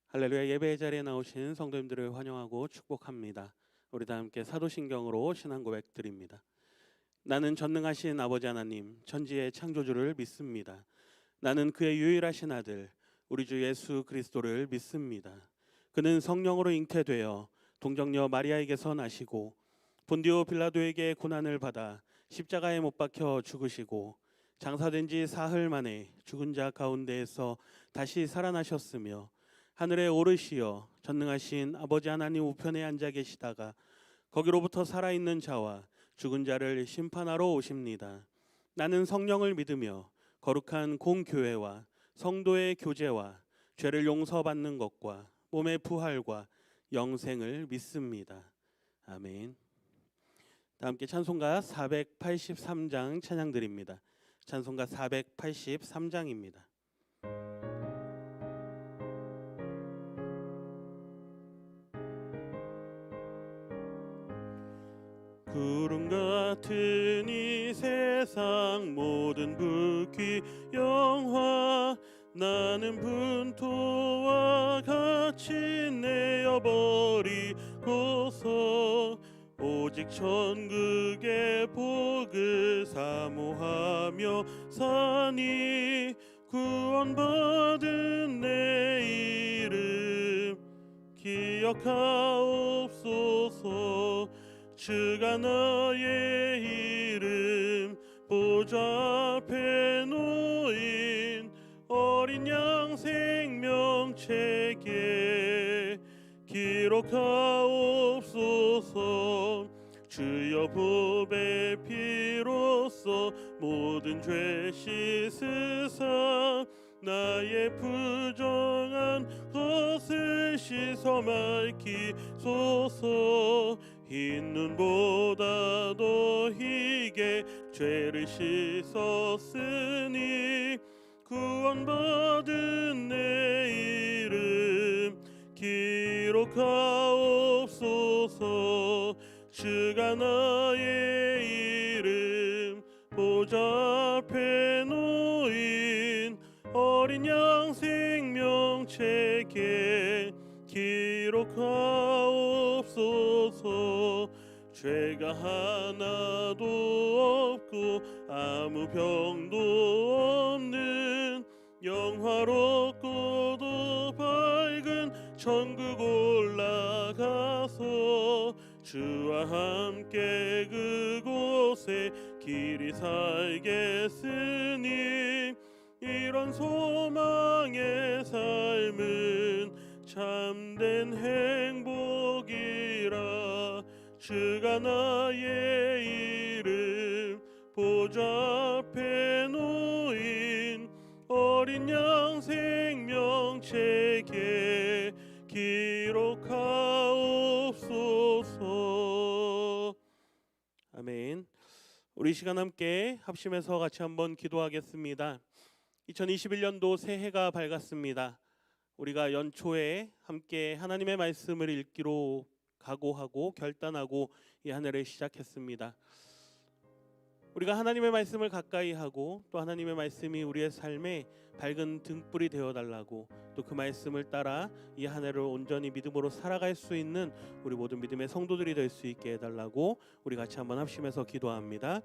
할렐루야. 예배의 자리에 나오신 성도님들을 환영하고 축복합니다. 우리 다 함께 사도신경으로 신앙 고백 드립니다. 나는 전능하신 아버지 하나님 천지의 창조주를 믿습니다. 나는 그의 유일하신 아들 우리 주 예수 그리스도를 믿습니다. 그는 성령으로 잉태되어 동정녀 마리아에게서 나시고 본디오 빌라도에게 고난을 받아 십자가에 못 박혀 죽으시고 장사된 지 사흘 만에 죽은 자 가운데에서 다시 살아나셨으며 하늘에 오르시어 전능하신 아버지 하나님 우편에 앉아 계시다가 거기로부터 살아있는 자와 죽은 자를 심판하러 오십니다. 나는 성령을 믿으며 거룩한 공교회와 성도의 교제와 죄를 용서받는 것과 몸의 부활과 영생을 믿습니다. 아멘. 다 함께 찬송가 483장 찬양 드립니다. 찬송가 483장입니다. 구름 같은 이 세상 모든 불귀 영화 나는 분토와 같이 내어버리고서 오직 천국의 복을 사모하며 사니 구원받은 내 이름 기억하옵소서. 주가 너의 이름 보좌 앞에 놓인 어린 양 생명책에 기록하옵소서. 주여 보배 피로써 모든 죄 씻으사 나의 부정한 것을 씻어 밝히소서. 흰 눈보다 더 희게 죄를 씻었으니 구원받은 내 이름 기록하옵소서. 주가 나의 이름 보좌 앞에 놓인 어린 양 생명책에 기록하옵소서. 죄가 하나도 없고 아무 병도 없는 영화롭고도 밝은 천국 올라가서 주와 함께 그곳에 길이 살겠으니 이런 소망의 삶은 참된 행복이라. 주가 나의 이름 보좌 앞에 놓인 어린 양 생명책에 기록하옵소서. 아멘. 우리 시간 함께 합심해서 같이 한번 기도하겠습니다. 2021년도 새해가 밝았습니다. 우리가 연초에 함께 하나님의 말씀을 읽기로 각오하고 결단하고 이 한 해를 시작했습니다. 우리가 하나님의 말씀을 가까이 하고 또 하나님의 말씀이 우리의 삶에 밝은 등불이 되어달라고 또 그 말씀을 따라 이 한 해를 온전히 믿음으로 살아갈 수 있는 우리 모든 믿음의 성도들이 될 수 있게 해달라고 우리 같이 한번 합심해서 기도합니다.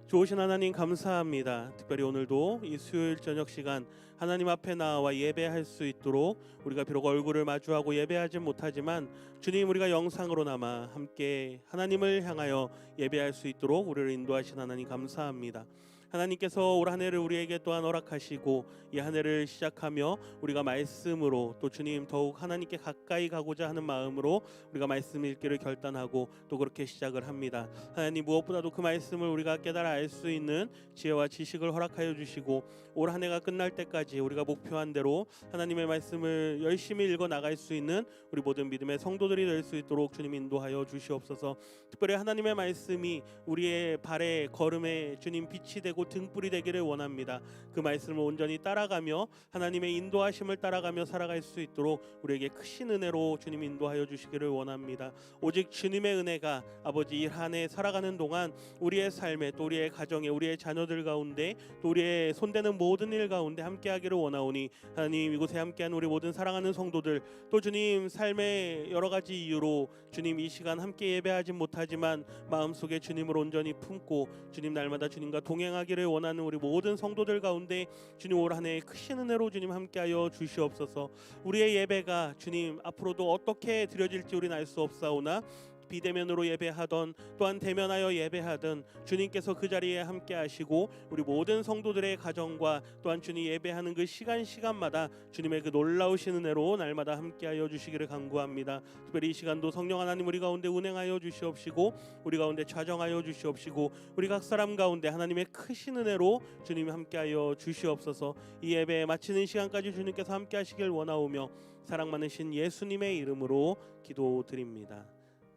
좋으신 하나님 감사합니다. 특별히 오늘도 이 수요일 저녁 시간 하나님 앞에 나와 예배할 수 있도록 우리가 비록 얼굴을 마주하고 예배하지 못하지만 주님 우리가 영상으로나마 함께 하나님을 향하여 예배할 수 있도록 우리를 인도하신 하나님 감사합니다. 하나님께서 올 한 해를 우리에게 또한 허락하시고 이 한 해를 시작하며 우리가 말씀으로 또 주님 더욱 하나님께 가까이 가고자 하는 마음으로 우리가 말씀 읽기를 결단하고 또 그렇게 시작을 합니다. 하나님 무엇보다도 그 말씀을 우리가 깨달아 알 수 있는 지혜와 지식을 허락하여 주시고 올 한 해가 끝날 때까지 우리가 목표한 대로 하나님의 말씀을 열심히 읽어 나갈 수 있는 우리 모든 믿음의 성도들이 될 수 있도록 주님 인도하여 주시옵소서. 특별히 하나님의 말씀이 우리의 발의 걸음에 주님 빛이 되고 되고 등불이 되기를 원합니다. 그 말씀을 온전히 따라가며 하나님의 인도하심을 따라가며 살아갈 수 있도록 우리에게 크신 은혜로 주님 인도하여 주시기를 원합니다. 오직 주님의 은혜가 아버지 일 한 해 살아가는 동안 우리의 삶에 또 우리의 가정에 우리의 자녀들 가운데 또 우리의 손대는 모든 일 가운데 함께하기를 원하오니 하나님 이곳에 함께한 우리 모든 사랑하는 성도들 또 주님 삶의 여러 가지 이유로 주님 이 시간 함께 예배하지 못하지만 마음속에 주님을 온전히 품고 주님 날마다 주님과 동행하기를 원하는 우리 모든 성도들 가운데 주님 올 한 해 크신 은혜로 주님 함께하여 주시옵소서. 우리의 예배가 주님 앞으로도 어떻게 드려질지 우리는 알 수 없사오나 비대면으로 예배하던 또한 대면하여 예배하든 주님께서 그 자리에 함께 하시고 우리 모든 성도들의 가정과 또한 주님 예배하는 그 시간마다 주님의 그 놀라우신 은혜로 날마다 함께하여 주시기를 간구합니다. 특별히 이 시간도 성령 하나님 우리 가운데 운행하여 주시옵시고 우리 가운데 좌정하여 주시옵시고 우리 각 사람 가운데 하나님의 크신 은혜로 주님이 함께하여 주시옵소서. 이 예배 마치는 시간까지 주님께서 함께 하시길 원하오며 사랑 많으신 예수님의 이름으로 기도드립니다.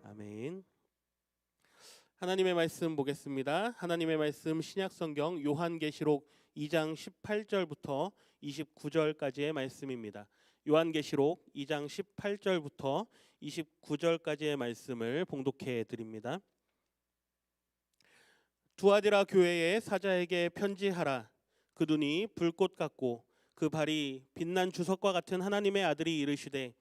아멘. 하나님의 말씀 보겠습니다. 하나님의 말씀 신약성경 요한계시록 2장 18절부터 29절까지의 말씀입니다. 요한계시록 2장 18절부터 29절까지의 말씀을 봉독해 드립니다. 두아디라 교회의 사자에게 편지하라. 그 눈이 불꽃 같고 그 발이 빛난 주석과 같은 하나님의 아들이 이르시되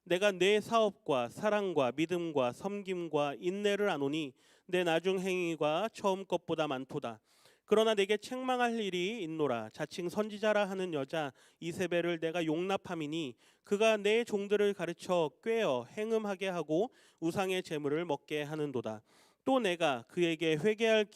내가 내 사업과 사랑과 믿음과 섬김과 인내를 아노니 내 나중 행위가 처음 것보다 많도다. 그러나 내게 책망할 일이 있노라. 자칭 선지자라 하는 여자 이세벨을 내가 용납함이니 그가 내 종들을 가르쳐 꾀어 행음하게 하고 우상의 제물을 먹게 하는도다. 또 내가 그에게 회개할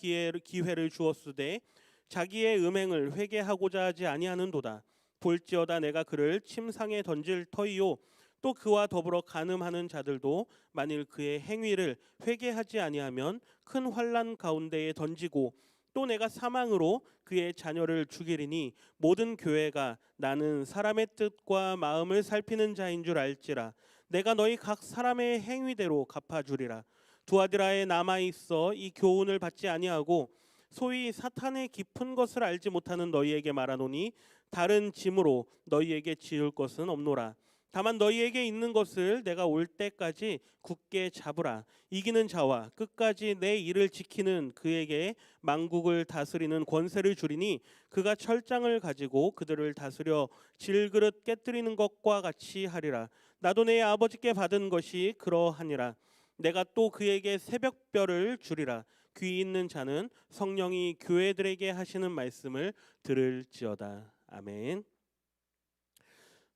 기회를 주었으되 자기의 음행을 회개하고자 하지 아니하는도다. 볼지어다 내가 그를 침상에 던질 터이요 또 그와 더불어 간음하는 자들도 만일 그의 행위를 회개하지 아니하면 큰 환난 가운데에 던지고 또 내가 사망으로 그의 자녀를 죽이리니 모든 교회가 나는 사람의 뜻과 마음을 살피는 자인 줄 알지라. 내가 너희 각 사람의 행위대로 갚아주리라. 두아디라에 남아있어 이 교훈을 받지 아니하고 소위 사탄의 깊은 것을 알지 못하는 너희에게 말하노니 다른 짐으로 너희에게 지을 것은 없노라. 다만 너희에게 있는 것을 내가 올 때까지 굳게 잡으라. 이기는 자와 끝까지 내 일을 지키는 그에게 만국을 다스리는 권세를 주리니 그가 철장을 가지고 그들을 다스려 질그릇 깨뜨리는 것과 같이 하리라. 나도 내 아버지께 받은 것이 그러하니라. 내가 또 그에게 새벽별을 주리라. 귀 있는 자는 성령이 교회들에게 하시는 말씀을 들을지어다. 아멘.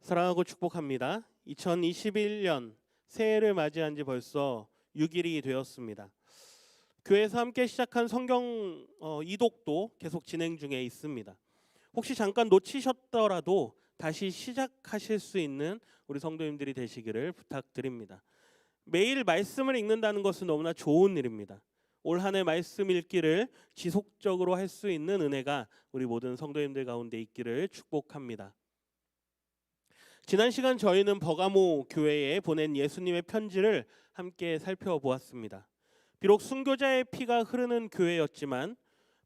사랑하고 축복합니다. 2021년 새해를 맞이한 지 벌써 6일이 되었습니다. 교회에서 함께 시작한 성경 이독도 계속 진행 중에 있습니다. 혹시 잠깐 놓치셨더라도 다시 시작하실 수 있는 우리 성도님들이 되시기를 부탁드립니다. 매일 말씀을 읽는다는 것은 너무나 좋은 일입니다. 올 한 해 말씀 읽기를 지속적으로 할 수 있는 은혜가 우리 모든 성도님들 가운데 있기를 축복합니다. 지난 시간 저희는 버가모 교회에 보낸 예수님의 편지를 함께 살펴보았습니다. 비록 순교자의 피가 흐르는 교회였지만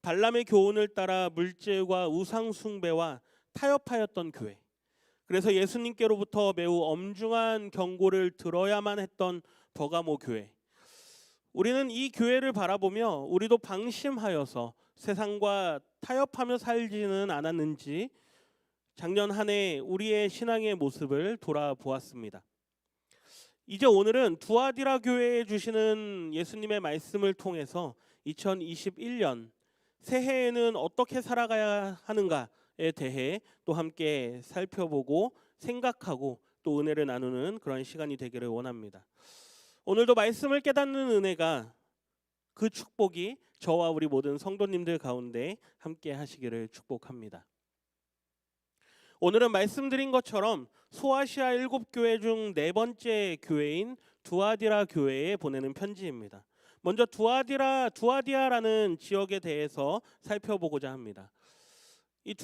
발람의 교훈을 따라 물질과 우상 숭배와 타협하였던 교회. 그래서 예수님께로부터 매우 엄중한 경고를 들어야만 했던 버가모 교회. 우리는 이 교회를 바라보며 우리도 방심하여서 세상과 타협하며 살지는 않았는지 작년 한 해 우리의 신앙의 모습을 돌아보았습니다. 이제 오늘은 두아디라 교회에 주시는 예수님의 말씀을 통해서 2021년 새해에는 어떻게 살아가야 하는가에 대해 또 함께 살펴보고 생각하고 또 은혜를 나누는 그런 시간이 되기를 원합니다. 오늘도 말씀을 깨닫는 은혜가 그 축복이 저와 우리 모든 성도님들 가운데 함께 하시기를 축복합니다. 오늘은 말씀드린 것처럼 소아시아 7교회 중 4번째 교회인 두아디라 교회에 보내는 편지입니다. 먼저 두아디아라는 지역에 대해서 살펴보고자 합니다. 이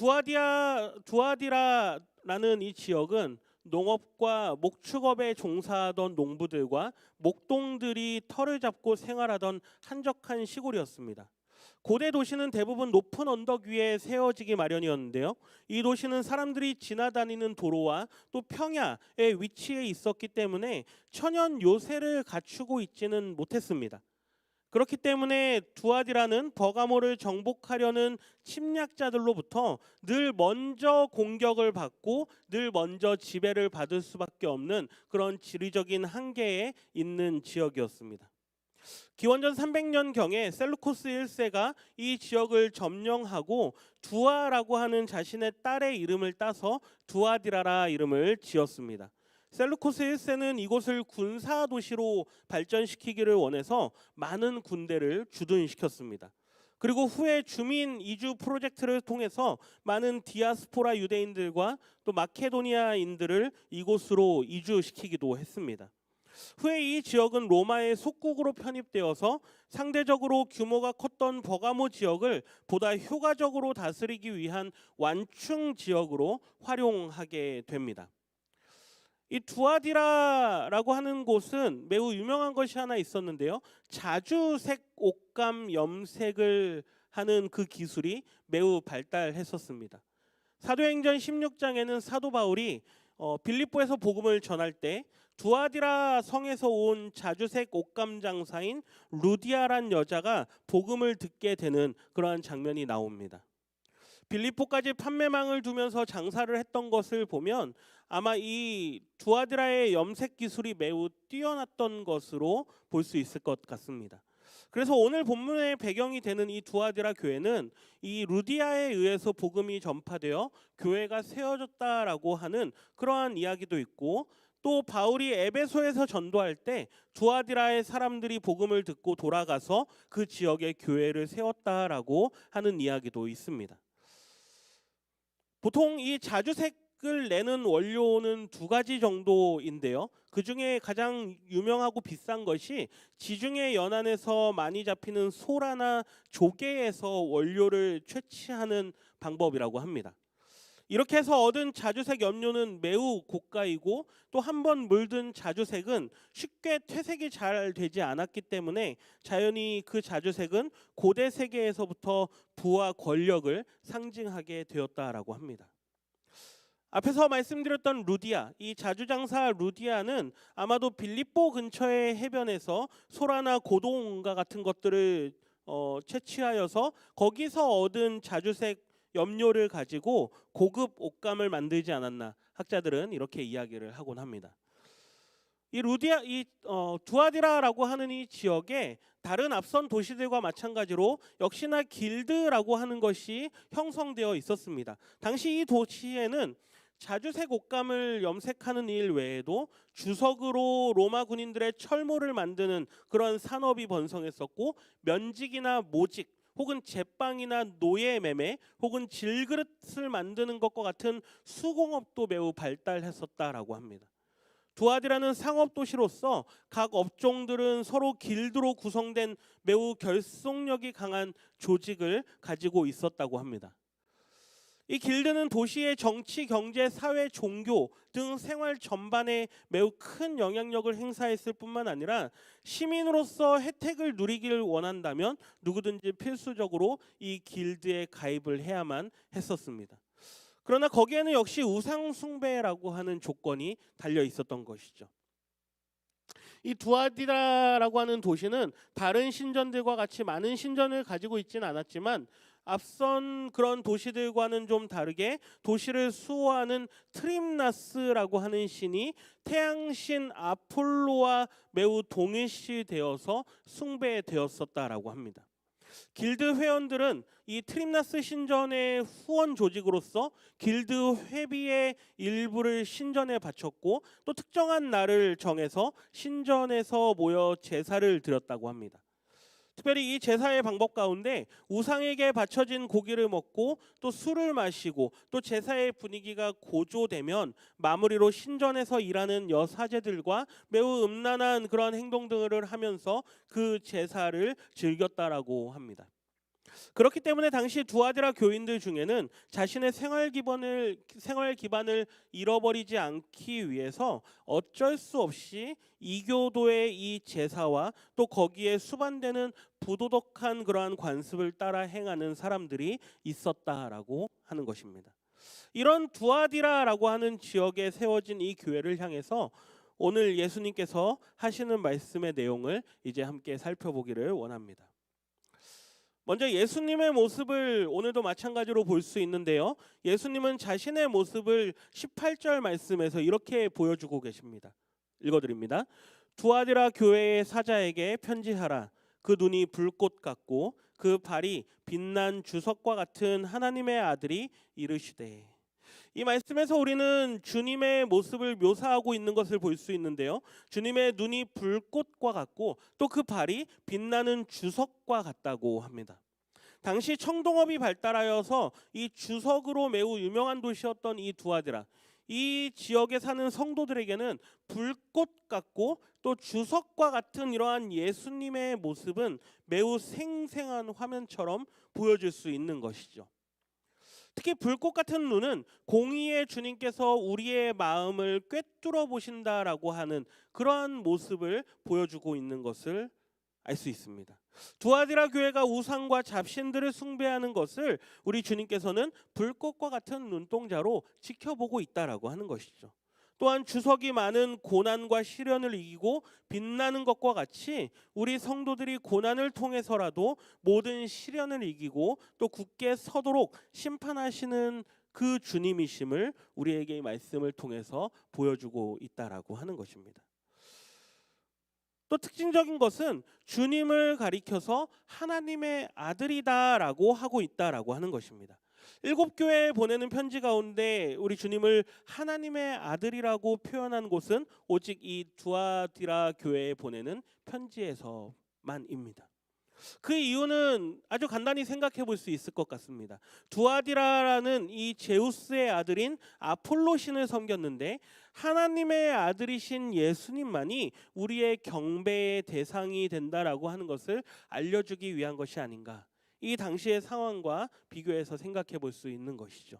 두아디라라는 이 지역은 농업과 목축업에 종사하던 농부들과 목동들이 터를 잡고 생활하던 한적한 시골이었습니다. 고대 도시는 대부분 높은 언덕 위에 세워지기 마련이었는데요. 이 도시는 사람들이 지나다니는 도로와 또 평야의 위치에 있었기 때문에 천연 요새를 갖추고 있지는 못했습니다. 그렇기 때문에 두아디라는 버가모를 정복하려는 침략자들로부터 늘 먼저 공격을 받고 늘 먼저 지배를 받을 수밖에 없는 그런 지리적인 한계에 있는 지역이었습니다. 기원전 300년경에 셀루코스 1세가 이 지역을 점령하고 두아라고 하는 자신의 딸의 이름을 따서 두아디라라 이름을 지었습니다. 셀루코스 1세는 이곳을 군사 도시로 발전시키기를 원해서 많은 군대를 주둔시켰습니다. 그리고 후에 주민 이주 프로젝트를 통해서 많은 디아스포라 유대인들과 또 마케도니아인들을 이곳으로 이주시키기도 했습니다. 후에 이 지역은 로마의 속국으로 편입되어서 상대적으로 규모가 컸던 버가모 지역을 보다 효과적으로 다스리기 위한 완충 지역으로 활용하게 됩니다. 이 두아디라라고 하는 곳은 매우 유명한 것이 하나 있었는데요. 자주색 옷감 염색을 하는 그 기술이 매우 발달했었습니다. 사도행전 16장에는 사도 바울이 빌립보에서 복음을 전할 때 두아디라 성에서 온 자주색 옷감 장사인 루디아란 여자가 복음을 듣게 되는 그러한 장면이 나옵니다. 빌립보까지 판매망을 두면서 장사를 했던 것을 보면 아마 이 두아디라의 염색 기술이 매우 뛰어났던 것으로 볼 수 있을 것 같습니다. 그래서 오늘 본문의 배경이 되는 이 두아디라 교회는 이 루디아에 의해서 복음이 전파되어 교회가 세워졌다라고 하는 그러한 이야기도 있고, 또 바울이 에베소에서 전도할 때 두아디라의 사람들이 복음을 듣고 돌아가서 그 지역에 교회를 세웠다라고 하는 이야기도 있습니다. 보통 이 자주색을 내는 원료는 두 가지 정도인데요. 그 중에 가장 유명하고 비싼 것이 지중해 연안에서 많이 잡히는 소라나 조개에서 원료를 채취하는 방법이라고 합니다. 이렇게 해서 얻은 자주색 염료는 매우 고가이고, 또 한 번 물든 자주색은 쉽게 퇴색이 잘 되지 않았기 때문에 자연히 그 자주색은 고대 세계에서부터 부와 권력을 상징하게 되었다라고 합니다. 앞에서 말씀드렸던 루디아, 이 자주장사 루디아는 아마도 빌립보 근처의 해변에서 소라나 고동과 같은 것들을 채취하여서 거기서 얻은 자주색 염료를 가지고 고급 옷감을 만들지 않았나, 학자들은 이렇게 이야기를 하곤 합니다. 이 두아디라라고 하는 이 지역에 다른 앞선 도시들과 마찬가지로 역시나 길드라고 하는 것이 형성되어 있었습니다. 당시 이 도시에는 자주색 옷감을 염색하는 일 외에도 주석으로 로마 군인들의 철모를 만드는 그런 산업이 번성했었고, 면직이나 모직 혹은 제빵이나 노예 매매 혹은 질그릇을 만드는 것과 같은 수공업도 매우 발달했었다라고 합니다. 두아디라는 상업 도시로서 각 업종들은 서로 길드로 구성된 매우 결속력이 강한 조직을 가지고 있었다고 합니다. 이 길드는 도시의 정치, 경제, 사회, 종교 등 생활 전반에 매우 큰 영향력을 행사했을 뿐만 아니라 시민으로서 혜택을 누리기를 원한다면 누구든지 필수적으로 이 길드에 가입을 해야만 했었습니다. 그러나 거기에는 역시 우상 숭배라고 하는 조건이 달려 있었던 것이죠. 이 두아디라라고 하는 도시는 다른 신전들과 같이 많은 신전을 가지고 있지는 않았지만, 앞선 그런 도시들과는 좀 다르게 도시를 수호하는 트림나스라고 하는 신이 태양신 아폴로와 매우 동일시되어서 숭배되었었다라고 합니다. 길드 회원들은 이 트림나스 신전의 후원 조직으로서 길드 회비의 일부를 신전에 바쳤고, 또 특정한 날을 정해서 신전에서 모여 제사를 드렸다고 합니다. 특별히 이 제사의 방법 가운데 우상에게 바쳐진 고기를 먹고 또 술을 마시고, 또 제사의 분위기가 고조되면 마무리로 신전에서 일하는 여사제들과 매우 음란한 그런 행동들을 하면서 그 제사를 즐겼다라고 합니다. 그렇기 때문에 당시 두아디라 교인들 중에는 자신의 생활 기반을 잃어버리지 않기 위해서 어쩔 수 없이 이교도의 이 제사와 또 거기에 수반되는 부도덕한 그러한 관습을 따라 행하는 사람들이 있었다라고 하는 것입니다. 이런 두아디라라고 하는 지역에 세워진 이 교회를 향해서 오늘 예수님께서 하시는 말씀의 내용을 이제 함께 살펴보기를 원합니다. 먼저 예수님의 모습을 오늘도 마찬가지로 볼 수 있는데요. 예수님은 자신의 모습을 18절 말씀에서 이렇게 보여주고 계십니다. 읽어드립니다. 두아디라 교회의 사자에게 편지하라. 그 눈이 불꽃 같고 그 발이 빛난 주석과 같은 하나님의 아들이 이르시되. 이 말씀에서 우리는 주님의 모습을 묘사하고 있는 것을 볼 수 있는데요. 주님의 눈이 불꽃과 같고 또 그 발이 빛나는 주석과 같다고 합니다. 당시 청동업이 발달하여서 이 주석으로 매우 유명한 도시였던 이 두아디라, 이 지역에 사는 성도들에게는 불꽃 같고 또 주석과 같은 이러한 예수님의 모습은 매우 생생한 화면처럼 보여질 수 있는 것이죠. 특히 불꽃 같은 눈은 공의의 주님께서 우리의 마음을 꿰뚫어 보신다라고 하는 그러한 모습을 보여주고 있는 것을 알 수 있습니다. 두아디라 교회가 우상과 잡신들을 숭배하는 것을 우리 주님께서는 불꽃과 같은 눈동자로 지켜보고 있다라고 하는 것이죠. 또한 주석이 많은 고난과 시련을 이기고 빛나는 것과 같이 우리 성도들이 고난을 통해서라도 모든 시련을 이기고 또 굳게 서도록 심판하시는 그 주님이심을 우리에게 이 말씀을 통해서 보여주고 있다라고 하는 것입니다. 또 특징적인 것은 주님을 가리켜서 하나님의 아들이다라고 하고 있다라고 하는 것입니다. 7교회에 보내는 편지 가운데 우리 주님을 하나님의 아들이라고 표현한 곳은 오직 이 두아디라 교회에 보내는 편지에서만입니다. 그 이유는 아주 간단히 생각해 볼 수 있을 것 같습니다. 두아디라라는 이 제우스의 아들인 아폴로 신을 섬겼는데 하나님의 아들이신 예수님만이 우리의 경배의 대상이 된다라고 하는 것을 알려주기 위한 것이 아닌가. 이 당시의 상황과 비교해서 생각해 볼 수 있는 것이죠.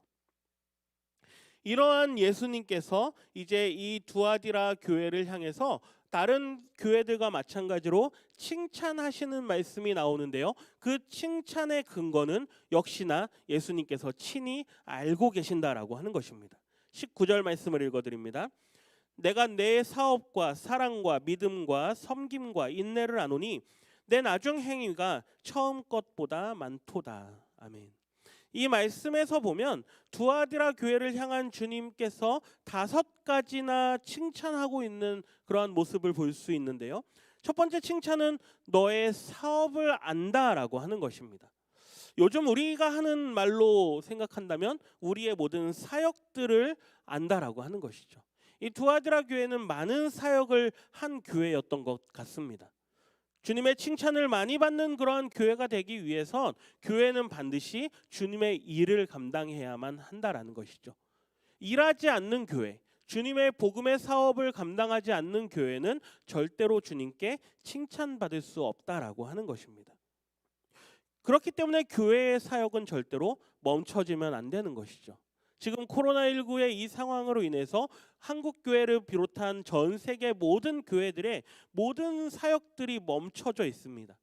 이러한 예수님께서 이제 이 두아디라 교회를 향해서 다른 교회들과 마찬가지로 칭찬하시는 말씀이 나오는데요. 그 칭찬의 근거는 역시나 예수님께서 친히 알고 계신다라고 하는 것입니다. 19절 말씀을 읽어드립니다. 내가 내 사업과 사랑과 믿음과 섬김과 인내를 아노니 내 나중 행위가 처음 것보다 많도다. 아멘. 이 말씀에서 보면 두아디라 교회를 향한 주님께서 5가지나 칭찬하고 있는 그러한 모습을 볼 수 있는데요. 첫 번째 칭찬은 너의 사업을 안다라고 하는 것입니다. 요즘 우리가 하는 말로 생각한다면 우리의 모든 사역들을 안다라고 하는 것이죠. 이 두아디라 교회는 많은 사역을 한 교회였던 것 같습니다. 주님의 칭찬을 많이 받는 그러한 교회가 되기 위해선 교회는 반드시 주님의 일을 감당해야만 한다라는 것이죠. 일하지 않는 교회, 주님의 복음의 사업을 감당하지 않는 교회는 절대로 주님께 칭찬받을 수 없다라고 하는 것입니다. 그렇기 때문에 교회의 사역은 절대로 멈춰지면 안 되는 것이죠. 지금 코로나19의 이 상황으로 인해서 한국 교회를 비롯한 전 세계 모든 교회들의 모든 사역들이 멈춰져 있습니다.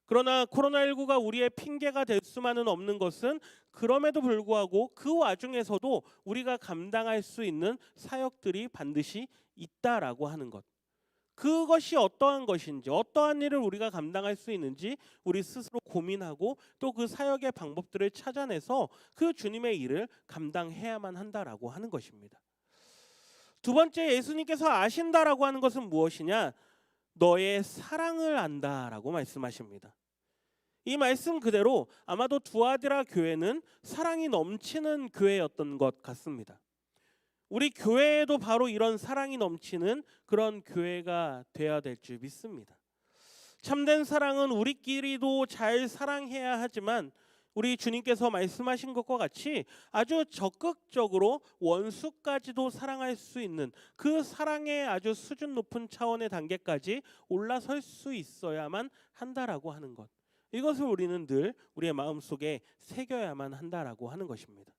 그러나 코로나19가 우리의 핑계가 될 수만은 없는 것은 그럼에도 불구하고 그 와중에서도 우리가 감당할 수 있는 사역들이 반드시 있다라고 하는 것. 그것이 어떠한 것인지 어떠한 일을 우리가 감당할 수 있는지 우리 스스로 고민하고 또 그 사역의 방법들을 찾아내서 그 주님의 일을 감당해야만 한다라고 하는 것입니다. 두 번째 예수님께서 아신다라고 하는 것은 무엇이냐? 너의 사랑을 안다라고 말씀하십니다. 이 말씀 그대로 아마도 두아디라 교회는 사랑이 넘치는 교회였던 것 같습니다. 우리 교회에도 바로 이런 사랑이 넘치는 그런 교회가 되어야 될 줄 믿습니다. 참된 사랑은 우리끼리도 잘 사랑해야 하지만 우리 주님께서 말씀하신 것과 같이 아주 적극적으로 원수까지도 사랑할 수 있는 그 사랑의 아주 수준 높은 차원의 단계까지 올라설 수 있어야만 한다라고 하는 것. 이것을 우리는 늘 우리의 마음속에 새겨야만 한다라고 하는 것입니다.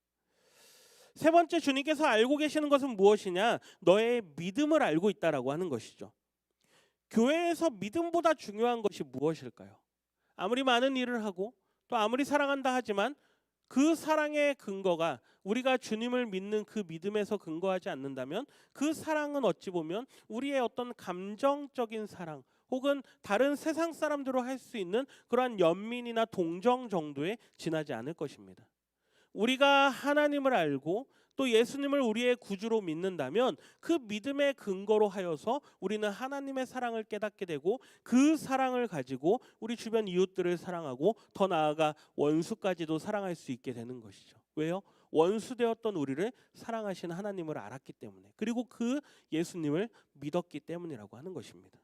세 번째, 주님께서 알고 계시는 것은 무엇이냐? 너의 믿음을 알고 있다라고 하는 것이죠. 교회에서 믿음보다 중요한 것이 무엇일까요? 아무리 많은 일을 하고 또 아무리 사랑한다 하지만 그 사랑의 근거가 우리가 주님을 믿는 그 믿음에서 근거하지 않는다면 그 사랑은 어찌 보면 우리의 어떤 감정적인 사랑 혹은 다른 세상 사람들로 할 수 있는 그러한 연민이나 동정 정도에 지나지 않을 것입니다. 우리가 하나님을 알고 또 예수님을 우리의 구주로 믿는다면 그 믿음의 근거로 하여서 우리는 하나님의 사랑을 깨닫게 되고 그 사랑을 가지고 우리 주변 이웃들을 사랑하고 더 나아가 원수까지도 사랑할 수 있게 되는 것이죠. 왜요? 원수되었던 우리를 사랑하신 하나님을 알았기 때문에, 그리고 그 예수님을 믿었기 때문이라고 하는 것입니다.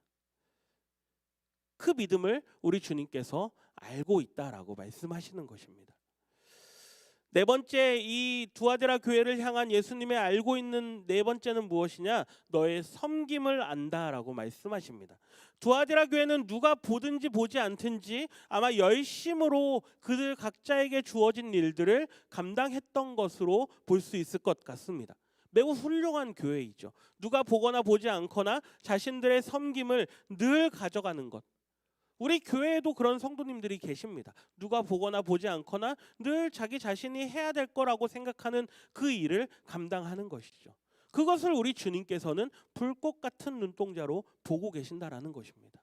그 믿음을 우리 주님께서 알고 있다라고 말씀하시는 것입니다. 네 번째, 이 두아디라 교회를 향한 예수님의 알고 있는 네 번째는 무엇이냐? 너의 섬김을 안다라고 말씀하십니다. 두아디라 교회는 누가 보든지 보지 않든지 아마 열심으로 그들 각자에게 주어진 일들을 감당했던 것으로 볼 수 있을 것 같습니다. 매우 훌륭한 교회이죠. 누가 보거나 보지 않거나 자신들의 섬김을 늘 가져가는 것. 우리 교회에도 그런 성도님들이 계십니다. 누가 보거나 보지 않거나 늘 자기 자신이 해야 될 거라고 생각하는 그 일을 감당하는 것이죠. 그것을 우리 주님께서는 불꽃 같은 눈동자로 보고 계신다라는 것입니다.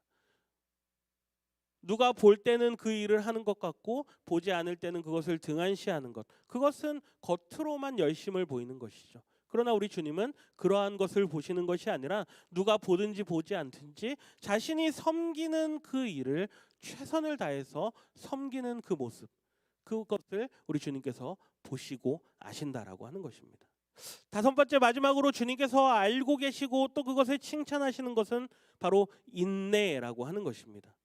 누가 볼 때는 그 일을 하는 것 같고 보지 않을 때는 그것을 등한시하는 것, 그것은 겉으로만 열심을 보이는 것이죠. 그러나 우리 주님은 그러한 것을 보시는 것이 아니라 누가 보든지 보지 않든지 자신이 섬기는 그 일을 최선을 다해서 섬기는 그 모습, 그것을 우리 주님께서 보시고 아신다라고 하는 것입니다. 다섯 번째, 마지막으로 주님께서 알고 계시고 또 그것을 칭찬하시는 것은 바로 인내라고 하는 것입니다.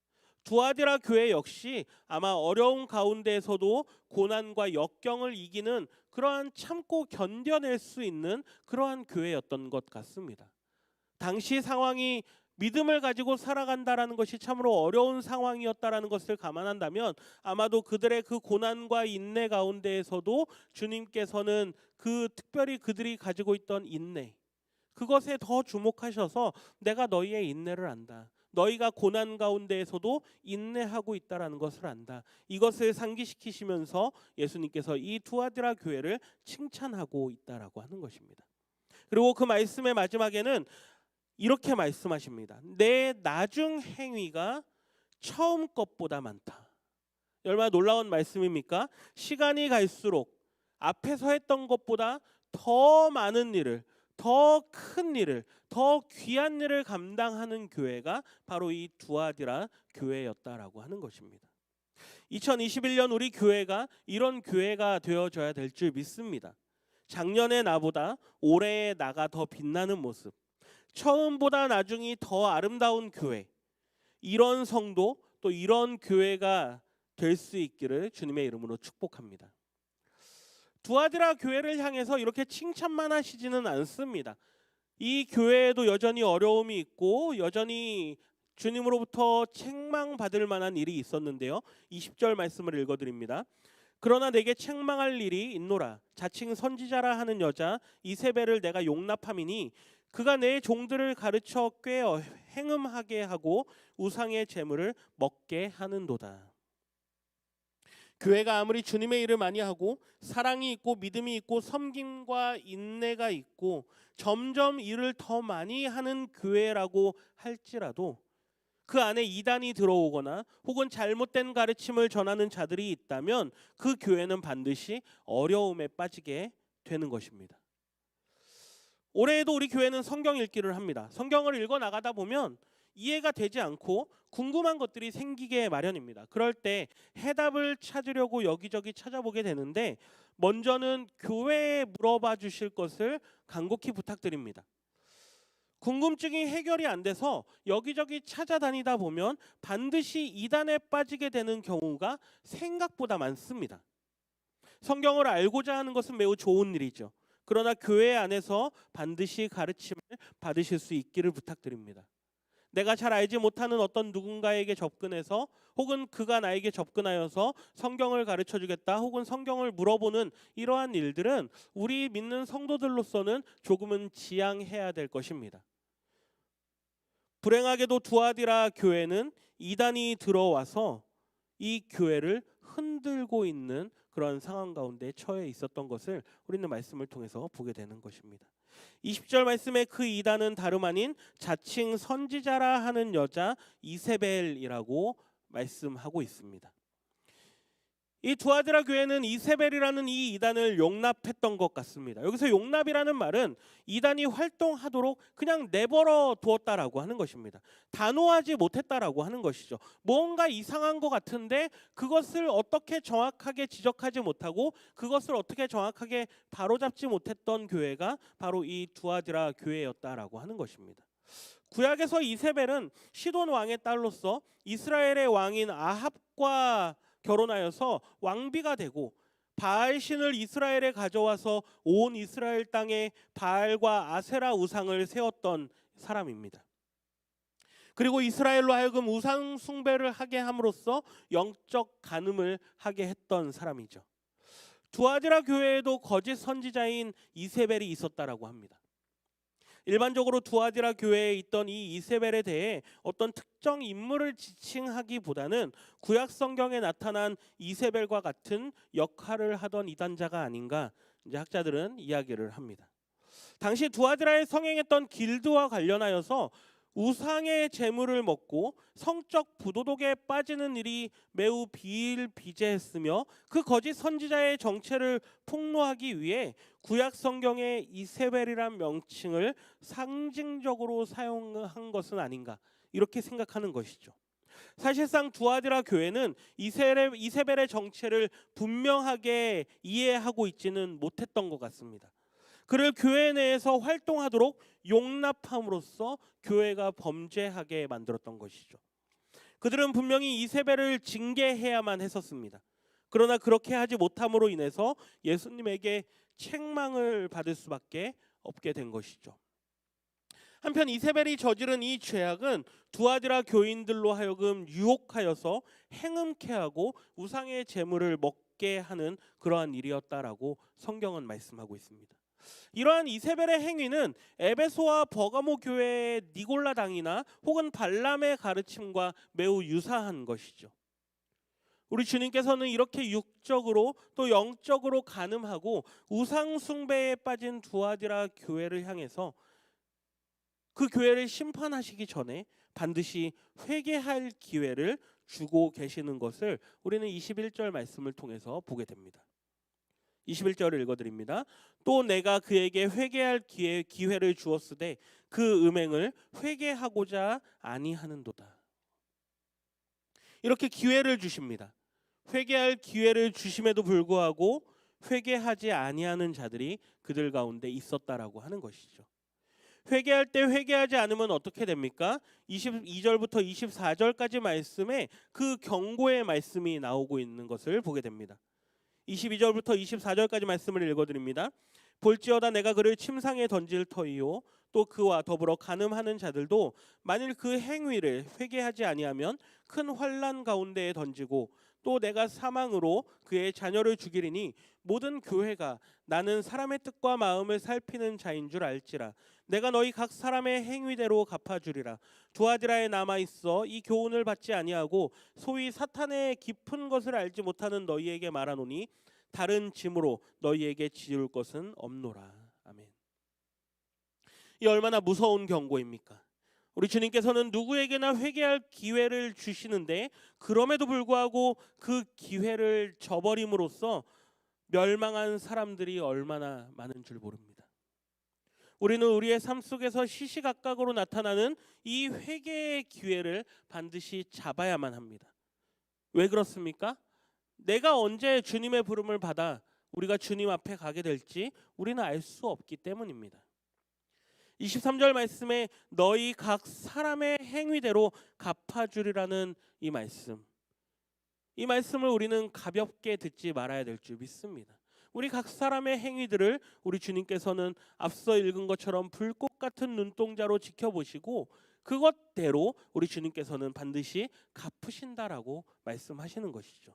두아디라 교회 역시 아마 어려운 가운데에서도 고난과 역경을 이기는 그러한 참고 견뎌낼 수 있는 그러한 교회였던 것 같습니다. 당시 상황이 믿음을 가지고 살아간다라는 것이 참으로 어려운 상황이었다라는 것을 감안한다면 아마도 그들의 그 고난과 인내 가운데에서도 주님께서는 그 특별히 그들이 가지고 있던 인내, 그것에 더 주목하셔서 내가 너희의 인내를 안다. 너희가 고난 가운데에서도 인내하고 있다라는 것을 안다. 이것을 상기시키시면서 예수님께서 이 두아디라 교회를 칭찬하고 있다라고 하는 것입니다. 그리고 그 말씀의 마지막에는 이렇게 말씀하십니다. 내 나중 행위가 처음 것보다 많다. 얼마나 놀라운 말씀입니까? 시간이 갈수록 앞에서 했던 것보다 더 많은 일을, 더 큰 일을, 더 귀한 일을 감당하는 교회가 바로 이 두아디라 교회였다라고 하는 것입니다. 2021년 우리 교회가 이런 교회가 되어져야 될 줄 믿습니다. 작년의 나보다 올해의 나가 더 빛나는 모습, 처음보다 나중이 더 아름다운 교회, 이런 성도 또 이런 교회가 될 수 있기를 주님의 이름으로 축복합니다. 두아디라 교회를 향해서 이렇게 칭찬만 하시지는 않습니다. 이 교회에도 여전히 어려움이 있고 여전히 주님으로부터 책망받을 만한 일이 있었는데요. 20절 말씀을 읽어드립니다. 그러나 내게 책망할 일이 있노라. 자칭 선지자라 하는 여자 이세벨을 내가 용납함이니 그가 내 종들을 가르쳐 꾀어 행음하게 하고 우상의 제물을 먹게 하는도다. 교회가 아무리 주님의 일을 많이 하고 사랑이 있고 믿음이 있고 섬김과 인내가 있고 점점 일을 더 많이 하는 교회라고 할지라도 그 안에 이단이 들어오거나 혹은 잘못된 가르침을 전하는 자들이 있다면 그 교회는 반드시 어려움에 빠지게 되는 것입니다. 올해에도 우리 교회는 성경 읽기를 합니다. 성경을 읽어 나가다 보면 이해가 되지 않고 궁금한 것들이 생기게 마련입니다. 그럴 때 해답을 찾으려고 여기저기 찾아보게 되는데 먼저는 교회에 물어봐 주실 것을 간곡히 부탁드립니다. 궁금증이 해결이 안 돼서 여기저기 찾아다니다 보면 반드시 이단에 빠지게 되는 경우가 생각보다 많습니다. 성경을 알고자 하는 것은 매우 좋은 일이죠. 그러나 교회 안에서 반드시 가르침을 받으실 수 있기를 부탁드립니다. 내가 잘 알지 못하는 어떤 누군가에게 접근해서 혹은 그가 나에게 접근하여서 성경을 가르쳐 주겠다 혹은 성경을 물어보는 이러한 일들은 우리 믿는 성도들로서는 조금은 지양해야 될 것입니다. 불행하게도 두아디라 교회는 이단이 들어와서 이 교회를 흔들고 있는 그런 상황 가운데 처해 있었던 것을 우리는 말씀을 통해서 보게 되는 것입니다. 20절 말씀에 그 이단은 다름 아닌 자칭 선지자라 하는 여자 이세벨이라고 말씀하고 있습니다. 이 두아디라 교회는 이세벨이라는 이 이단을 용납했던 것 같습니다. 여기서 용납이라는 말은 이단이 활동하도록 그냥 내버려 두었다라고 하는 것입니다. 단호하지 못했다라고 하는 것이죠. 뭔가 이상한 것 같은데 그것을 어떻게 정확하게 지적하지 못하고 그것을 어떻게 정확하게 바로잡지 못했던 교회가 바로 이 두아디라 교회였다라고 하는 것입니다. 구약에서 이세벨은 시돈 왕의 딸로서 이스라엘의 왕인 아합과 결혼하여서 왕비가 되고 바알 신을 이스라엘에 가져와서 온 이스라엘 땅에 바알과 아세라 우상을 세웠던 사람입니다. 그리고 이스라엘로 하여금 우상 숭배를 하게 함으로써 영적 간음을 하게 했던 사람이죠. 두아디라 교회에도 거짓 선지자인 이세벨이 있었다라고 합니다. 일반적으로 두아디라 교회에 있던 이 이세벨에 대해 어떤 특정 인물을 지칭하기보다는 구약 성경에 나타난 이세벨과 같은 역할을 하던 이단자가 아닌가 이제 학자들은 이야기를 합니다. 당시 두아디라에 성행했던 길드와 관련하여서 우상의 재물을 먹고 성적 부도덕에 빠지는 일이 매우 비일비재했으며 그 거짓 선지자의 정체를 폭로하기 위해 구약 성경의 이세벨이란 명칭을 상징적으로 사용한 것은 아닌가 이렇게 생각하는 것이죠. 사실상 두아디라 교회는 이세벨의 정체를 분명하게 이해하고 있지는 못했던 것 같습니다. 그를 교회 내에서 활동하도록 용납함으로써 교회가 범죄하게 만들었던 것이죠. 그들은 분명히 이세벨을 징계해야만 했었습니다. 그러나 그렇게 하지 못함으로 인해서 예수님에게 책망을 받을 수밖에 없게 된 것이죠. 한편 이세벨이 저지른 이 죄악은 두아디라 교인들로 하여금 유혹하여서 행음케 하고 우상의 재물을 먹게 하는 그러한 일이었다라고 성경은 말씀하고 있습니다. 이러한 이세벨의 행위는 에베소와 버가모 교회의 니골라 당이나 혹은 발람의 가르침과 매우 유사한 것이죠. 우리 주님께서는 이렇게 육적으로 또 영적으로 간음하고 우상 숭배에 빠진 두아디라 교회를 향해서 그 교회를 심판하시기 전에 반드시 회개할 기회를 주고 계시는 것을 우리는 21절 말씀을 통해서 보게 됩니다. 21절을 읽어드립니다. 또 내가 그에게 회개할 기회를 주었으되 그 음행을 회개하고자 아니하는도다. 이렇게 기회를 주십니다. 회개할 기회를 주심에도 불구하고 회개하지 아니하는 자들이 그들 가운데 있었다라고 하는 것이죠. 회개할 때 회개하지 않으면 어떻게 됩니까? 22절부터 24절까지 말씀에 그 경고의 말씀이 나오고 있는 것을 보게 됩니다. 22절부터 24절까지 말씀을 읽어드립니다. 볼지어다 내가 그를 침상에 던질 터이요 또 그와 더불어 간음하는 자들도 만일 그 행위를 회개하지 아니하면 큰 환난 가운데에 던지고 또 내가 사망으로 그의 자녀를 죽이리니 모든 교회가 나는 사람의 뜻과 마음을 살피는 자인 줄 알지라. 내가 너희 각 사람의 행위대로 갚아주리라. 두아디라에 남아있어 이 교훈을 받지 아니하고 소위 사탄의 깊은 것을 알지 못하는 너희에게 말하노니 다른 짐으로 너희에게 지을 것은 없노라. 아멘. 이 얼마나 무서운 경고입니까? 우리 주님께서는 누구에게나 회개할 기회를 주시는데 그럼에도 불구하고 그 기회를 저버림으로써 멸망한 사람들이 얼마나 많은 줄 모릅니다. 우리는 우리의 삶 속에서 시시각각으로 나타나는 이 회개의 기회를 반드시 잡아야만 합니다. 왜 그렇습니까? 내가 언제 주님의 부름을 받아 우리가 주님 앞에 가게 될지 우리는 알 수 없기 때문입니다. 23절 말씀에 너희 각 사람의 행위대로 갚아주리라는 이 말씀을 우리는 가볍게 듣지 말아야 될 줄 믿습니다. 우리 각 사람의 행위들을 우리 주님께서는 앞서 읽은 것처럼 불꽃 같은 눈동자로 지켜보시고 그것대로 우리 주님께서는 반드시 갚으신다라고 말씀하시는 것이죠.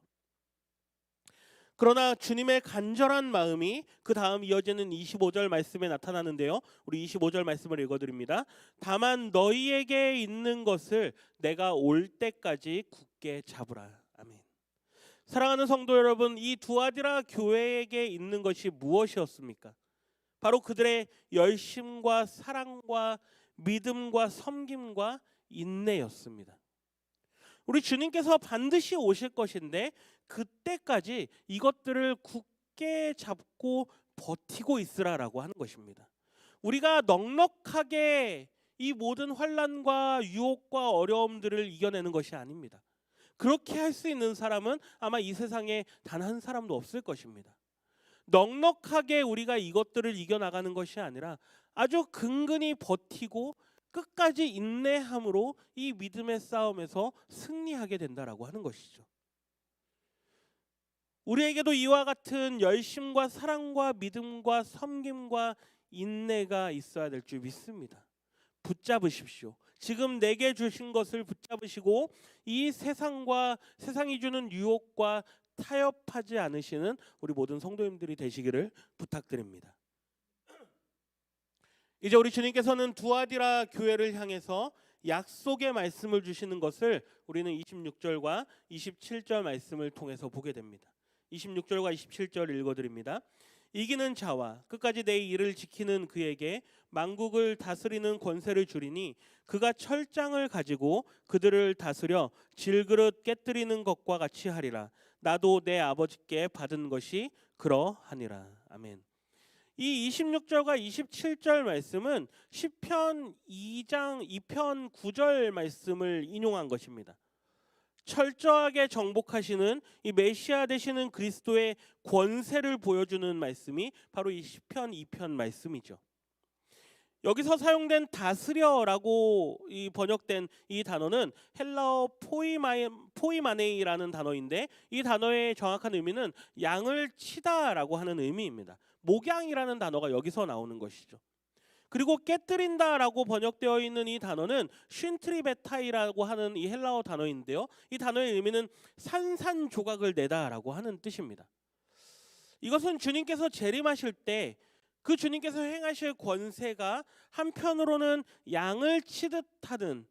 그러나 주님의 간절한 마음이 그 다음 이어지는 25절 말씀에 나타나는데요. 우리 25절 말씀을 읽어드립니다. 다만 너희에게 있는 것을 내가 올 때까지 굳게 잡으라. 아멘. 사랑하는 성도 여러분, 이 두아디라 교회에게 있는 것이 무엇이었습니까? 바로 그들의 열심과 사랑과 믿음과 섬김과 인내였습니다. 우리 주님께서 반드시 오실 것인데 그때까지 이것들을 굳게 잡고 버티고 있으라라고 하는 것입니다. 우리가 넉넉하게 이 모든 환난과 유혹과 어려움들을 이겨내는 것이 아닙니다. 그렇게 할 수 있는 사람은 아마 이 세상에 단 한 사람도 없을 것입니다. 넉넉하게 우리가 이것들을 이겨나가는 것이 아니라 아주 근근히 버티고 끝까지 인내함으로 이 믿음의 싸움에서 승리하게 된다라고 하는 것이죠. 우리에게도 이와 같은 열심과 사랑과 믿음과 섬김과 인내가 있어야 될 줄 믿습니다. 붙잡으십시오. 지금 내게 주신 것을 붙잡으시고 이 세상과 세상이 주는 유혹과 타협하지 않으시는 우리 모든 성도님들이 되시기를 부탁드립니다. 이제 우리 주님께서는 두아디라 교회를 향해서 약속의 말씀을 주시는 것을 우리는 26절과 27절 말씀을 통해서 보게 됩니다. 26절과 27절 읽어드립니다. 이기는 자와 끝까지 내 일을 지키는 그에게 만국을 다스리는 권세를 주리니 그가 철장을 가지고 그들을 다스려 질그릇 깨뜨리는 것과 같이 하리라. 나도 내 아버지께 받은 것이 그러하니라. 아멘. 이 26절과 27절 말씀은 시편 2장 2편 9절 말씀을 인용한 것입니다. 철저하게 정복하시는 이 메시아 되시는 그리스도의 권세를 보여주는 말씀이 바로 이 시편 2편 말씀이죠. 여기서 사용된 다스려라고 번역된 이 단어는 헬라어 포이마네이라는 단어인데 이 단어의 정확한 의미는 양을 치다라고 하는 의미입니다. 목양이라는 단어가 여기서 나오는 것이죠. 그리고 깨뜨린다라고 번역되어 있는 이 단어는 쉰트리베타이라고 하는 이 헬라어 단어인데요. 이 단어의 의미는 산산조각을 내다라고 하는 뜻입니다. 이것은 주님께서 재림하실 때 그 주님께서 행하실 권세가 한편으로는 양을 치듯 하는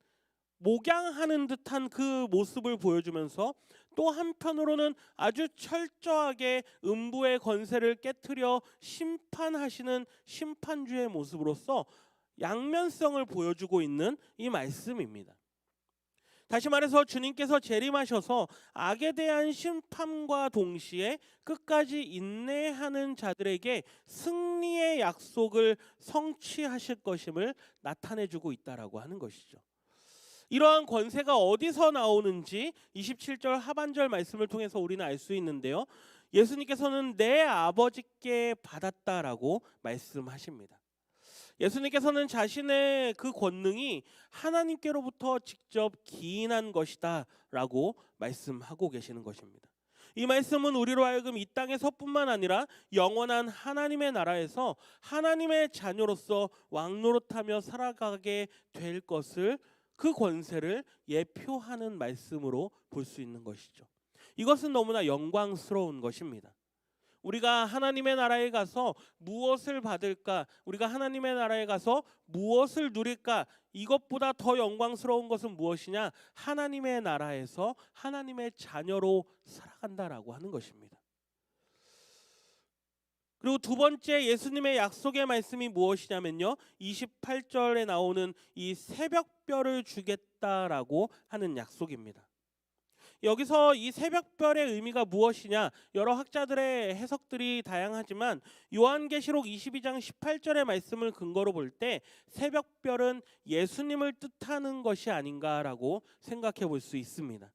목양하는 듯한 그 모습을 보여주면서 또 한편으로는 아주 철저하게 음부의 권세를 깨트려 심판하시는 심판주의 모습으로서 양면성을 보여주고 있는 이 말씀입니다. 다시 말해서 주님께서 재림하셔서 악에 대한 심판과 동시에 끝까지 인내하는 자들에게 승리의 약속을 성취하실 것임을 나타내주고 있다라고 하는 것이죠. 이러한 권세가 어디서 나오는지 27절 하반절 말씀을 통해서 우리는 알 수 있는데요. 예수님께서는 내 아버지께 받았다라고 말씀하십니다. 예수님께서는 자신의 그 권능이 하나님께로부터 직접 기인한 것이다 라고 말씀하고 계시는 것입니다. 이 말씀은 우리로 하여금 이 땅에서뿐만 아니라 영원한 하나님의 나라에서 하나님의 자녀로서 왕노릇하며 살아가게 될 것을 그 권세를 예표하는 말씀으로 볼 수 있는 것이죠. 이것은 너무나 영광스러운 것입니다. 우리가 하나님의 나라에 가서 무엇을 받을까? 우리가 하나님의 나라에 가서 무엇을 누릴까? 이것보다 더 영광스러운 것은 무엇이냐? 하나님의 나라에서 하나님의 자녀로 살아간다라고 하는 것입니다. 그리고 두 번째 예수님의 약속의 말씀이 무엇이냐면요. 28절에 나오는 이 새벽별을 주겠다라고 하는 약속입니다. 여기서 이 새벽별의 의미가 무엇이냐? 여러 학자들의 해석들이 다양하지만 요한계시록 22장 18절의 말씀을 근거로 볼 때 새벽별은 예수님을 뜻하는 것이 아닌가라고 생각해 볼 수 있습니다.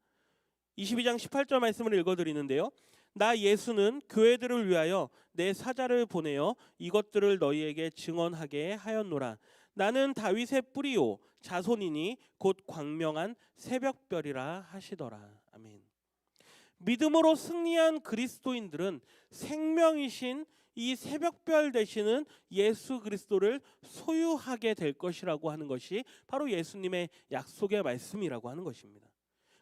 22장 18절 말씀을 읽어드리는데요. 나 예수는 교회들을 위하여 내 사자를 보내어 이것들을 너희에게 증언하게 하였노라. 나는 다윗의 뿌리요 자손이니 곧 광명한 새벽별이라 하시더라. 아멘. 믿음으로 승리한 그리스도인들은 생명이신 이 새벽별 되시는 예수 그리스도를 소유하게 될 것이라고 하는 것이 바로 예수님의 약속의 말씀이라고 하는 것입니다.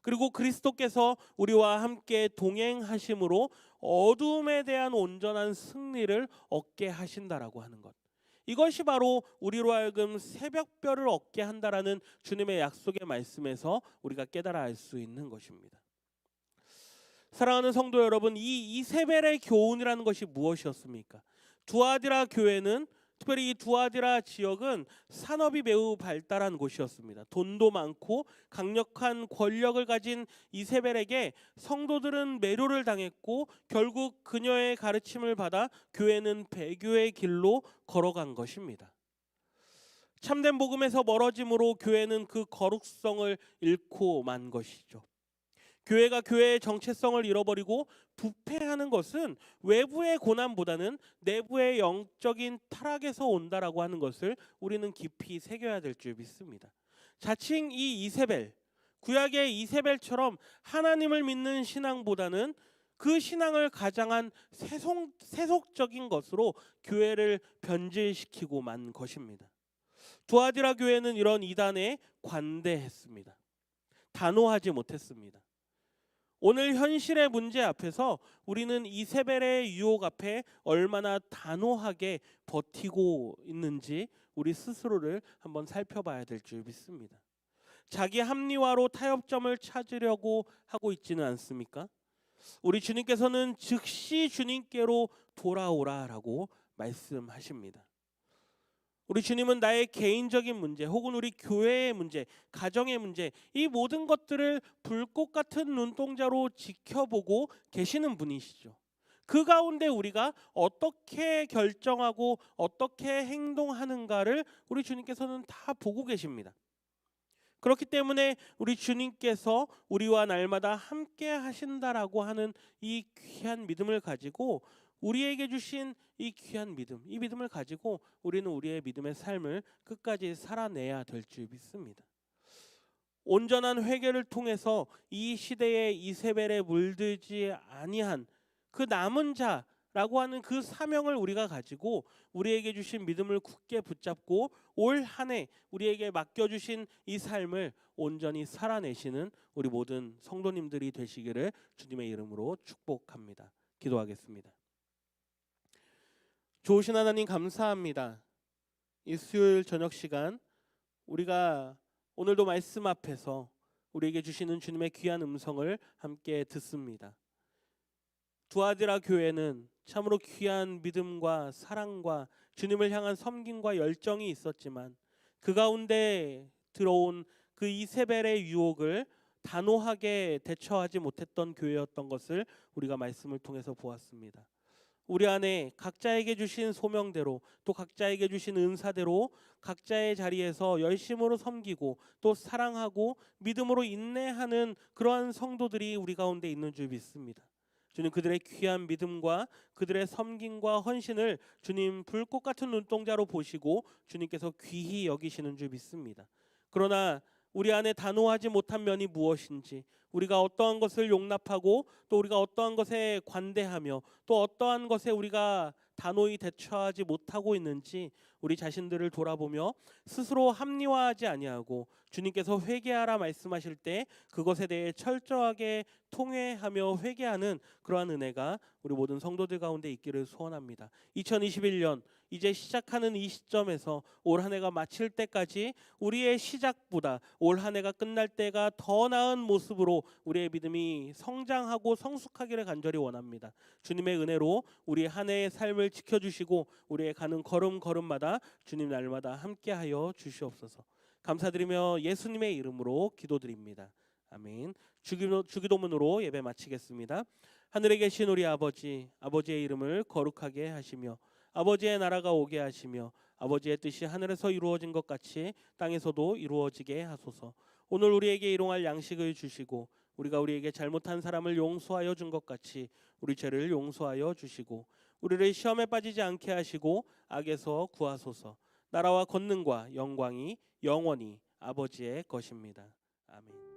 그리고 그리스도께서 우리와 함께 동행하심으로 어둠에 대한 온전한 승리를 얻게 하신다라고 하는 것. 이것이 바로 우리로 하여금 새벽별을 얻게 한다라는 주님의 약속의 말씀에서 우리가 깨달아 알 수 있는 것입니다. 사랑하는 성도 여러분, 이 이세벨의 교훈이라는 것이 무엇이었습니까? 두아디라 교회는, 특별히 이 두아디라 지역은 산업이 매우 발달한 곳이었습니다. 돈도 많고 강력한 권력을 가진 이세벨에게 성도들은 매료를 당했고 결국 그녀의 가르침을 받아 교회는 배교의 길로 걸어간 것입니다. 참된 복음에서 멀어짐으로 교회는 그 거룩성을 잃고 만 것이죠. 교회가 교회의 정체성을 잃어버리고 부패하는 것은 외부의 고난보다는 내부의 영적인 타락에서 온다라고 하는 것을 우리는 깊이 새겨야 될 줄 믿습니다. 자칭 이 이세벨, 구약의 이세벨처럼 하나님을 믿는 신앙보다는 그 신앙을 가장한 세속적인 것으로 교회를 변질시키고 만 것입니다. 두아디라 교회는 이런 이단에 관대했습니다. 단호하지 못했습니다. 오늘 현실의 문제 앞에서 우리는 이세벨의 유혹 앞에 얼마나 단호하게 버티고 있는지 우리 스스로를 한번 살펴봐야 될 줄 믿습니다. 자기 합리화로 타협점을 찾으려고 하고 있지는 않습니까? 우리 주님께서는 즉시 주님께로 돌아오라라고 말씀하십니다. 우리 주님은 나의 개인적인 문제 혹은 우리 교회의 문제, 가정의 문제, 이 모든 것들을 불꽃 같은 눈동자로 지켜보고 계시는 분이시죠. 그 가운데 우리가 어떻게 결정하고 어떻게 행동하는가를 우리 주님께서는 다 보고 계십니다. 그렇기 때문에 우리 주님께서 우리와 날마다 함께 하신다라고 하는 이 귀한 믿음을 가지고 우리에게 주신 이 귀한 믿음, 이 믿음을 가지고 우리는 우리의 믿음의 삶을 끝까지 살아내야 될 줄 믿습니다. 온전한 회개를 통해서 이 시대의 이세벨에 물들지 아니한 그 남은 자라고 하는 그 사명을 우리가 가지고 우리에게 주신 믿음을 굳게 붙잡고 올 한 해 우리에게 맡겨주신 이 삶을 온전히 살아내시는 우리 모든 성도님들이 되시기를 주님의 이름으로 축복합니다. 기도하겠습니다. 좋으신 하나님 감사합니다. 이 수요일 저녁 시간 우리가 오늘도 말씀 앞에서 우리에게 주시는 주님의 귀한 음성을 함께 듣습니다. 두아디라 교회는 참으로 귀한 믿음과 사랑과 주님을 향한 섬김과 열정이 있었지만 그 가운데 들어온 그 이세벨의 유혹을 단호하게 대처하지 못했던 교회였던 것을 우리가 말씀을 통해서 보았습니다. 우리 안에 각자에게 주신 소명대로 또 각자에게 주신 은사대로 각자의 자리에서 열심으로 섬기고 또 사랑하고 믿음으로 인내하는 그러한 성도들이 우리 가운데 있는 줄 믿습니다. 주님, 그들의 귀한 믿음과 그들의 섬김과 헌신을 주님 불꽃 같은 눈동자로 보시고 주님께서 귀히 여기시는 줄 믿습니다. 그러나 우리 안에 단호하지 못한 면이 무엇인지, 우리가 어떠한 것을 용납하고 또 우리가 어떠한 것에 관대하며 또 어떠한 것에 우리가 단호히 대처하지 못하고 있는지 우리 자신들을 돌아보며 스스로 합리화하지 아니하고 주님께서 회개하라 말씀하실 때 그것에 대해 철저하게 통회하며 회개하는 그러한 은혜가 우리 모든 성도들 가운데 있기를 소원합니다. 2021년 이제 시작하는 이 시점에서 올 한 해가 마칠 때까지 우리의 시작보다 올 한 해가 끝날 때가 더 나은 모습으로 우리의 믿음이 성장하고 성숙하기를 간절히 원합니다. 주님의 은혜로 우리 한 해의 삶을 지켜주시고 우리의 가는 걸음걸음마다 주님 날마다 함께하여 주시옵소서. 감사드리며 예수님의 이름으로 기도드립니다. 아멘. 주기도문으로 예배 마치겠습니다. 하늘에 계신 우리 아버지, 아버지의 이름을 거룩하게 하시며 아버지의 나라가 오게 하시며 아버지의 뜻이 하늘에서 이루어진 것 같이 땅에서도 이루어지게 하소서. 오늘 우리에게 일용할 양식을 주시고 우리가 우리에게 잘못한 사람을 용서하여 준 것 같이 우리 죄를 용서하여 주시고 우리를 시험에 빠지지 않게 하시고 악에서 구하소서. 나라와 권능과 영광이 영원히 아버지의 것입니다. 아멘.